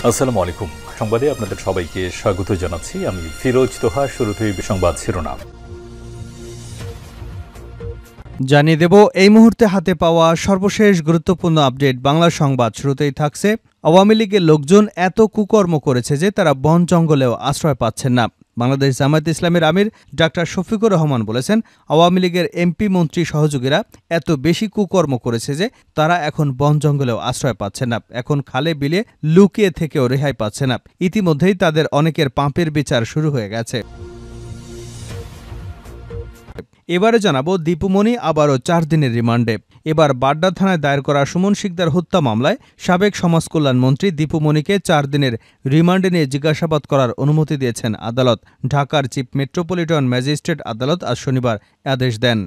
আসসালামু আলাইকুম। সংবাদে আপনাদের সবাইকে স্বাগত জানাচ্ছি। আমি ফিরোজ তোহা। শুরুতেই সংবাদ শিরোনাম জানিয়ে দেব এই মুহূর্তে হাতে পাওয়া সর্বশেষ গুরুত্বপূর্ণ আপডেট বাংলা সংবাদ। শুরুতেই থাকছে, আওয়ামী লীগের লোকজন এত কুকর্ম করেছে যে তারা বন জঙ্গলেও আশ্রয় পাচ্ছেন না। বাংলাদেশ জামায়াতে ইসলামীর আমির ডাক্তার শফিকুর রহমান বলেছেন, আওয়ামী লীগের এমপি মন্ত্রী সহযোগীরা এত বেশি কুকর্ম করেছে যে তারা এখন বন জঙ্গলেও আশ্রয় পাচ্ছেন না, এখন খালে বিলে লুকিয়ে থেকেও রেহাই পাচ্ছে না। ইতিমধ্যেই তাদের অনেকের পাপের বিচার শুরু হয়ে গেছে। এবারে জানাবো, দীপুমণি আবারও 4 দিনের রিমান্ডে। এবার বাড্ডা থানায় দায়ের করা সুমন শিকদার হত্যা মামলায় সাবেক সমাজকল্যাণ মন্ত্রী দীপুমণিকে 4 দিনের রিমান্ডে নিয়ে জিজ্ঞাসাবাদ করার অনুমতি দিয়েছেন আদালত। ঢাকার চিফ মেট্রোপলিটন ম্যাজিস্ট্রেট আদালত আজ শনিবার আদেশ দেন।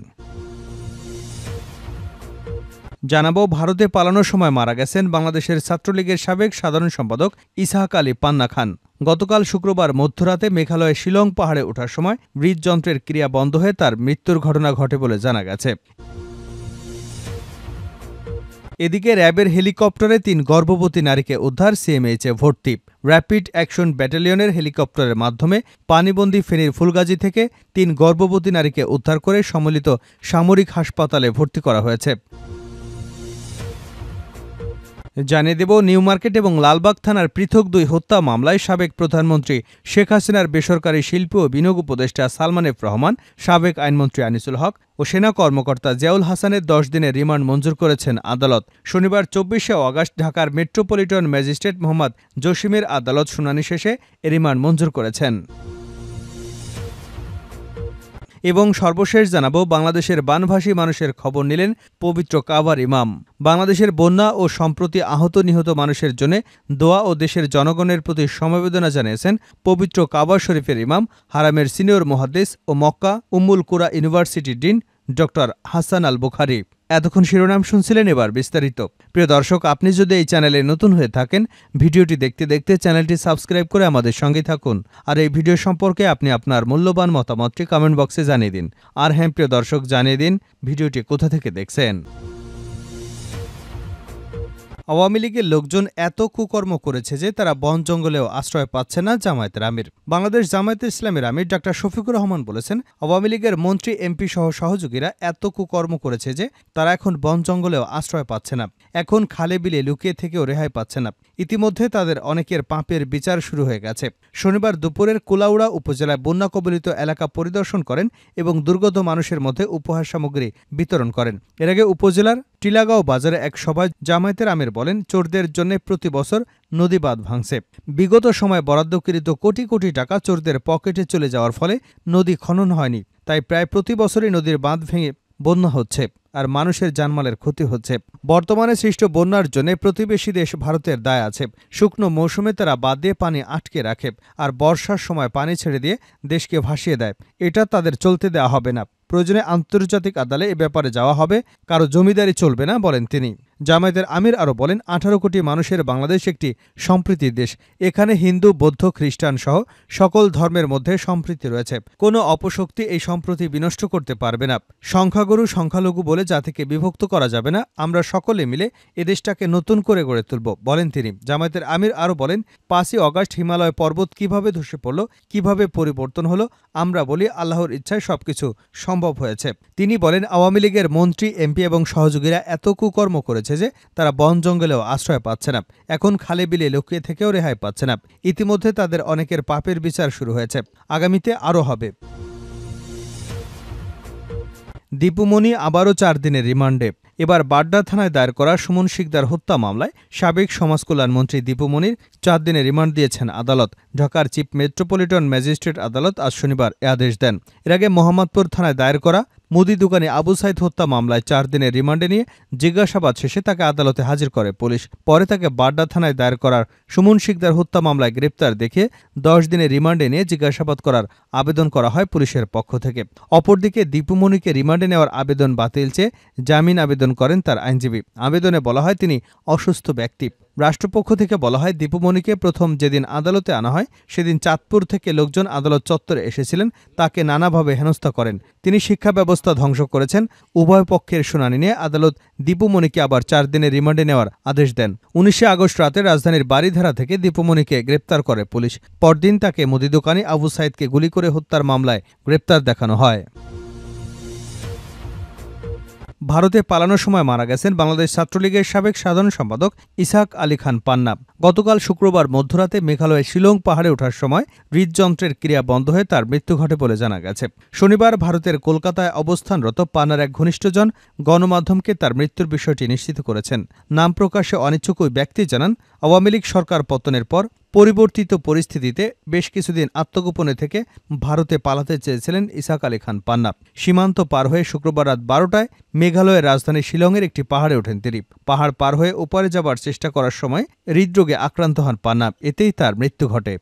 জানাবো, ভারতে পালানোর সময় মারা গেছেন বাংলাদেশের ছাত্রলীগের সাবেক সাধারণ সম্পাদক ইসহাক আলী পান্না খান। গতকাল শুক্রবার মধ্যরাতে মেঘালয়ের শিলং পাহাড়ে ওঠার সময় হৃদযন্ত্রের ক্রিয়া বন্ধ হয়ে তার মৃত্যুর ঘটনা ঘটে বলে জানা গেছে। এদিকে র্যাবের হেলিকপ্টারে 3 গর্ভবতী নারীকে উদ্ধার, সিএমএইচে ভর্তি। র্যাপিড অ্যাকশন ব্যাটালিয়নের হেলিকপ্টারের মাধ্যমে পানিবন্দী ফেনীর ফুলগাজী থেকে 3 গর্ভবতী নারীকে উদ্ধার করে সম্মিলিত সামরিক হাসপাতালে ভর্তি করা হয়েছে। জানিয়ে দেব, নিউ মার্কেট এবং লালবাগ থানার পৃথক 2 হত্যা মামলায় সাবেক প্রধানমন্ত্রী শেখ হাসিনার বেসরকারি শিল্প ও বিনিয়োগ উপদেষ্টা সালমান এফ রহমান, সাবেক আইনমন্ত্রী আনিসুল হক ও সেনা কর্মকর্তা জিয়াউল হাসানের 10 দিনের রিমান্ড মঞ্জুর করেছেন আদালত। শনিবার 24শে আগস্ট ঢাকার মেট্রোপলিটন ম্যাজিস্ট্রেট মোহাম্মদ জসিমের আদালত শুনানি শেষে এ রিমান্ড মঞ্জুর করেছেন। এবং সর্বশেষ জানাবো, বাংলাদেশের বানভাসী মানুষের খবর নিলেন পবিত্র কাবার ইমাম। বাংলাদেশের বন্যা ও সম্প্রতি আহত নিহত মানুষের জন্য দোয়া ও দেশের জনগণের প্রতি সমবেদনা জানিয়েছেন পবিত্র কাবা শরীফের ইমাম, হারামের সিনিয়র মুহাদ্দিস ও মক্কা উম্মুল কুরা ইউনিভার্সিটির ডিন ডক্টর হাসান আল বুখারী। এতক্ষণ শিরোনাম শুনছিলেন, এবার বিস্তারিত। প্রিয় দর্শক, আপনি যদি এই চ্যানেলে নতুন হয়ে থাকেন, ভিডিওটি দেখতে দেখতে চ্যানেলটি সাবস্ক্রাইব করে আমাদের সঙ্গে থাকুন। আর এই ভিডিও সম্পর্কে আপনি আপনার মূল্যবান মতামতটি কমেন্ট বক্সে জানিয়ে দিন। আর হ্যাঁ প্রিয় দর্শক, জানিয়ে দিন ভিডিওটি কোথা থেকে দেখছেন। আওয়ামী লীগের লোকজন এত কুকর্ম করেছে যে তারা বন জঙ্গলেও আশ্রয় পাচ্ছে না, জামায়াতের আমির। বাংলাদেশ জামায়াতে ইসলামের আমির ডাক্তার শফিকুর রহমান বলেছেন, আওয়ামী লীগের মন্ত্রী এমপি সহ সহযোগীরা এত কুকর্ম করেছে যে তারা এখন বন জঙ্গলেও আশ্রয় পাচ্ছে না, এখন খালে বিলে লুকিয়ে থেকেও রেহাই পাচ্ছে না। ইতিমধ্যে তাদের অনেকের পাপের বিচার শুরু হয়ে গেছে। শনিবার দুপুরের কুলাউড়া উপজেলায় বন্যা কবলিত এলাকা পরিদর্শন করেন এবং দুর্গত মানুষের মধ্যে উপহার সামগ্রী বিতরণ করেন। এর আগে উপজেলার টিলাগাঁও বাজারে এক সভায় জামায়াতের আমির বলেন, চোরদের জন্য প্রতি বছর নদী বাঁধ ভাঙছে। বিগত সময় বরাদ্দকৃত কোটি কোটি টাকা চোরদের পকেটে চলে যাওয়ার ফলে নদী খনন হয়নি, তাই প্রায় প্রতি বছরই নদীর বাঁধ ভেঙে বন্যা হচ্ছে আর মানুষের জানমালের ক্ষতি হচ্ছে। বর্তমানে সৃষ্ট বন্যার জন্য প্রতিবেশী দেশ ভারতের দায় আছে। শুকনো মৌসুমে তারা বাঁধ দিয়ে পানি আটকে রাখে আর বর্ষার সময় পানি ছেড়ে দিয়ে দেশকে ভাসিয়ে দেয়। এটা তাদের চলতে দেওয়া হবে না। প্রয়োজনে আন্তর্জাতিক আদালতে এ ব্যাপারে যাওয়া হবে, কারো জমিদারি চলবে না, বলেন তিনি। জামায়াতের আমির আরও বলেন, 18 কোটি মানুষের বাংলাদেশ একটি সম্প্রীতির দেশ। এখানে হিন্দু, বৌদ্ধ, খ্রিস্টান সহ সকল ধর্মের মধ্যে সম্প্রীতি রয়েছে। কোনো অপশক্তি এই সম্প্রীতি বিনষ্ট করতে পারবে না। সংখ্যাগুরু সংখ্যালঘু বলে জাতিকে বিভক্ত করা যাবে না। আমরা সকলে মিলে এদেশটাকে নতুন করে গড়ে তুলব, বলেন তিনি। জামায়াতের আমির আরও বলেন, 5ই আগস্ট হিমালয় পর্বত কিভাবে ধসে পড়ল, কিভাবে পরিবর্তন হলো, আমরা বলি আল্লাহর ইচ্ছায় সবকিছু সম্ভব হয়েছে। তিনি বলেন, আওয়ামী লীগের মন্ত্রী, এমপি এবং সহযোগীরা এত কুকর্ম করেছে যে তারা বন জঙ্গলেও আশ্রয় পাচ্ছে না, এখন খালে বিলে লুকিয়ে থেকেও রেহাই পাচ্ছে না। ইতিমধ্যে তাদের অনেকের পাপের বিচার শুরু হয়েছে, আগামীতে আরও হবে। দীপুমণি আবারও 4 দিনের রিমান্ডে। এবার বাড্ডা থানায় দায়ের করা সুমন শিকদার হত্যা মামলায় সাবেক সমাজকল্যাণ মন্ত্রী দীপুমণির 4 দিনের রিমান্ড দিয়েছেন আদালত। ঢাকার চিফ মেট্রোপলিটন ম্যাজিস্ট্রেট আদালত আজ শনিবার এ আদেশ দেন। এর আগে মোহাম্মদপুর থানায় দায়ের করা মুদি দোকানে আবু সাইদ হত্যা মামলায় 4 দিনের রিমান্ডে নিয়ে জিজ্ঞাসাবাদ শেষে তাকে আদালতে হাজির করে পুলিশ। পরে তাকে বাড্ডা থানায় দায়ের করার সুমন শিকদার হত্যা মামলায় গ্রেপ্তার দেখিয়ে 10 দিনের রিমান্ডে নিয়ে জিজ্ঞাসাবাদ করার আবেদন করা হয় পুলিশের পক্ষ থেকে। অপরদিকে দীপুমণিকে রিমান্ডে নেওয়ার আবেদন বাতিল চেয়ে জামিন আবেদন করেন তার আইনজীবী। আবেদনে বলা হয়, তিনি অসুস্থ ব্যক্তি। রাষ্ট্রপক্ষ থেকে বলা হয়, দীপুমণিকে প্রথম যেদিন আদালতে আনা হয় সেদিন চাঁদপুর থেকে লোকজন আদালত চত্বরে এসেছিলেন, তাকে নানাভাবে হেনস্থা করেন। তিনি শিক্ষা ব্যবস্থা ধ্বংস করেছেন। উভয় পক্ষের শুনানি নিয়ে আদালত দীপুমণিকে আবার 4 দিনের রিমান্ডে নেওয়ার আদেশ দেন। 19 আগস্ট রাতে রাজধানীর বারিধারা থেকে দীপুমণিকে গ্রেপ্তার করে পুলিশ। পরদিন তাকে মুদি দোকানি আবু সাইদকে গুলি করে হত্যার মামলায় গ্রেপ্তার দেখানো হয়। ভারতে পালানোর সময় মারা গেছেন বাংলাদেশ ছাত্রলীগের সাবেক সাধারণ সম্পাদক ইসহাক আলী খান পান্না। গতকাল শুক্রবার মধ্যরাতে মেঘালয়ের শিলং পাহাড়ে ওঠার সময় হৃদযন্ত্রের ক্রিয়া বন্ধ হয়ে তার মৃত্যু ঘটে বলে জানা গেছে। শনিবার ভারতের কলকাতায় অবস্থানরত পান্নার এক ঘনিষ্ঠজন গণমাধ্যমকে তার মৃত্যুর বিষয়টি নিশ্চিত করেছেন। নাম প্রকাশে অনিচ্ছুক ওই ব্যক্তি জানান, আওয়ামী লীগ সরকার পতনের পর পরিবর্তিত পরিস্থিতিতে বেশ কিছুদিন আত্মগোপনে থেকে ভারতে পালাতে চেয়েছিলেন ইসহাক আলী খান পান্না। সীমান্ত পার হয়ে শুক্রবার রাত 12টায় মেঘালয়ের রাজধানী শিলংয়ের একটি পাহাড়ে ওঠেন তিনি। পাহাড় পার হয়ে ওপারে যাবার চেষ্টা করার সময় হৃদরোগে আক্রান্ত হন পান্না। এতেই তার মৃত্যু ঘটে।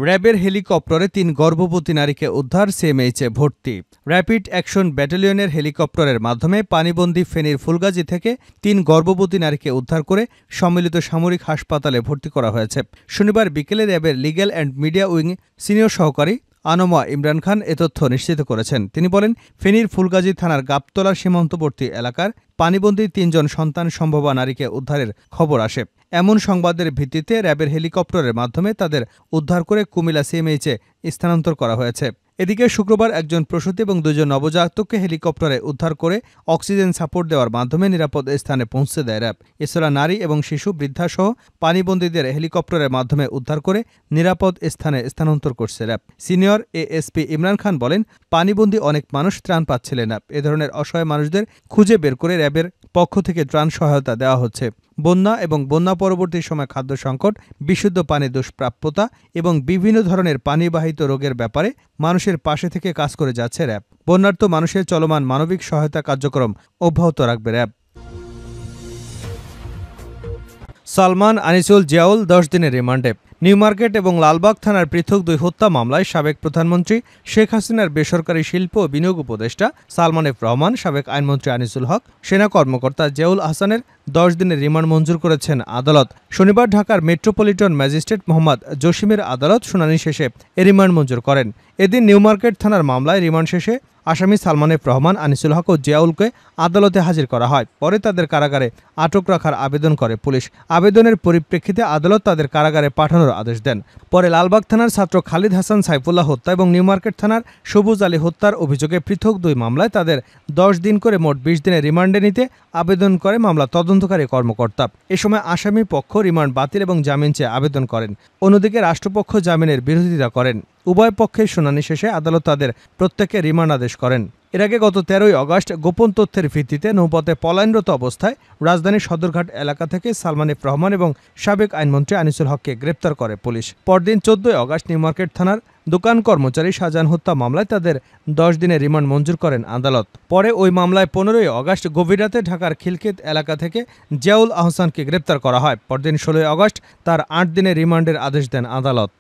র্যাবের হেলিকপ্টারে 3 গর্ভবতী নারীকে উদ্ধার, সিএমএইচে ভর্তি। র্যাপিড অ্যাকশন ব্যাটালিয়নের হেলিকপ্টারের মাধ্যমে পানিবন্দী ফেনীর ফুলগাজী থেকে 3 গর্ভবতী নারীকে উদ্ধার করে সম্মিলিত সামরিক হাসপাতালে ভর্তি করা হয়েছে। শনিবার বিকেলে র্যাবের legal and media wing senior সহকারী আনোমা ইমরান খান এ তথ্য নিশ্চিত করেছেন। তিনি বলেন, ফেনীর ফুলগাজী থানার গাবতলা সীমান্তবর্তী এলাকার পানিবন্দী 3 জন সন্তান সম্ভবা নারীকে উদ্ধারের খবর আসে। এমন সংবাদের ভিত্তিতে র্যাবের হেলিকপ্টারের মাধ্যমে তাদের উদ্ধার করে কুমিল্লা সিএমএইচে স্থানান্তর করা হয়েছে। এদিকে শুক্রবার একজন প্রসূতি এবং 2 জন নবজাতককে হেলিকপ্টারে উদ্ধার করে অক্সিজেন সাপোর্ট দেওয়ার মাধ্যমে নিরাপদ স্থানে পৌঁছে দেয় র্যাব। এছাড়া নারী এবং শিশু, বৃদ্ধাসহ পানিবন্দীদের হেলিকপ্টারের মাধ্যমে উদ্ধার করে নিরাপদ স্থানে স্থানান্তর করছে RAB. Senior ASP Imran Khan বলেন, পানিবন্দী অনেক মানুষ ত্রাণ পাচ্ছিলেন না। এ ধরনের অসহায় মানুষদের খুঁজে বের করে র্যাবের পক্ষ থেকে ত্রাণ সহায়তা দেওয়া হচ্ছে। বন্যা এবং বন্যা পরবর্তী সময় খাদ্য সংকট, বিশুদ্ধ পানির দুষ্প্রাপ্যতা এবং বিভিন্ন ধরনের পানিবাহিত রোগের ব্যাপারে মানুষের পাশে থেকে কাজ করে যাচ্ছে র্যাব। বন্যার্ত মানুষের চলমান মানবিক সহায়তা কার্যক্রম অব্যাহত রাখবে র্যাব। সালমান, আনিসুল, জিয়াউল 10 দিনের রিমান্ডে। নিউ মার্কেট এবং লালবাগ থানার পৃথক 2 হত্যা মামলায় সাবেক প্রধানমন্ত্রী শেখ হাসিনার বেসরকারি শিল্প ও বিনিয়োগ উপদেষ্টা সালমান এফ রহমান, সাবেক আইনমন্ত্রী আনিসুল হক, সেনা কর্মকর্তা জিয়াউল আহসানের 10 দিনের রিমান্ড মঞ্জুর করেছেন আদালত। শনিবার ঢাকার মেট্রোপলিটন ম্যাজিস্ট্রেট মোহাম্মদ জসিমের আদালত শুনানি শেষে এ রিমান্ড মঞ্জুর করেন। এদিন নিউ মার্কেট থানার মামলায় রিমান্ড শেষে আসামি সালমান এফ রহমান, আনিসুল হক ও জিয়াউলকে আদালতে হাজির করা হয়। পরে তাদের কারাগারে আটক রাখার আবেদন করে পুলিশ। আবেদনের পরিপ্রেক্ষিতে আদালত তাদের কারাগারে পাঠানোর আদেশ দেন। পরে লালবাগ থানার ছাত্র খালিদ হাসান সাইফুল্লাহ হত্যা এবং নিউ মার্কেট থানার সবুজ আলী হত্যার অভিযোগে পৃথক 2 মামলায় তাদের 10 দিন করে মোট 20 দিনের রিমান্ডে নিতে আবেদন করে মামলা তদন্তকারী কর্মকর্তা। এ সময় আসামি পক্ষ রিমান্ড বাতিল এবং জামিন চেয়ে আবেদন করেন। অন্যদিকে রাষ্ট্রপক্ষ জামিনের বিরোধিতা করেন। উভয় পক্ষের শুনানি শেষে আদালত তাদের প্রত্যেককে রিমান্ড আদেশ করেন। এর আগে গত 13 আগস্ট গোপন তথ্যের ভিত্তিতে নৌপথে পলায়নরত অবস্থায় রাজধানীর সদরঘাট এলাকা থেকে সালমান এফ রহমান এবং সাবেক আইনমন্ত্রী আনিসুল হককে গ্রেপ্তার করে পুলিশ। পরদিন 14 আগস্ট নিউ মার্কেট থানার দোকান কর্মচারী শাহজাহান হত্যা মামলায় তাদের 10 দিনের রিমান্ড মঞ্জুর করেন আদালত। পরে ওই মামলায় 15 আগস্ট গভীর রাতে ঢাকার খিলক্ষেত এলাকা থেকে জিয়াউল আহসানকে গ্রেপ্তার করা হয়। পরদিন 16 আগস্ট তার 8 দিনের রিমান্ডের আদেশ দেন আদালত।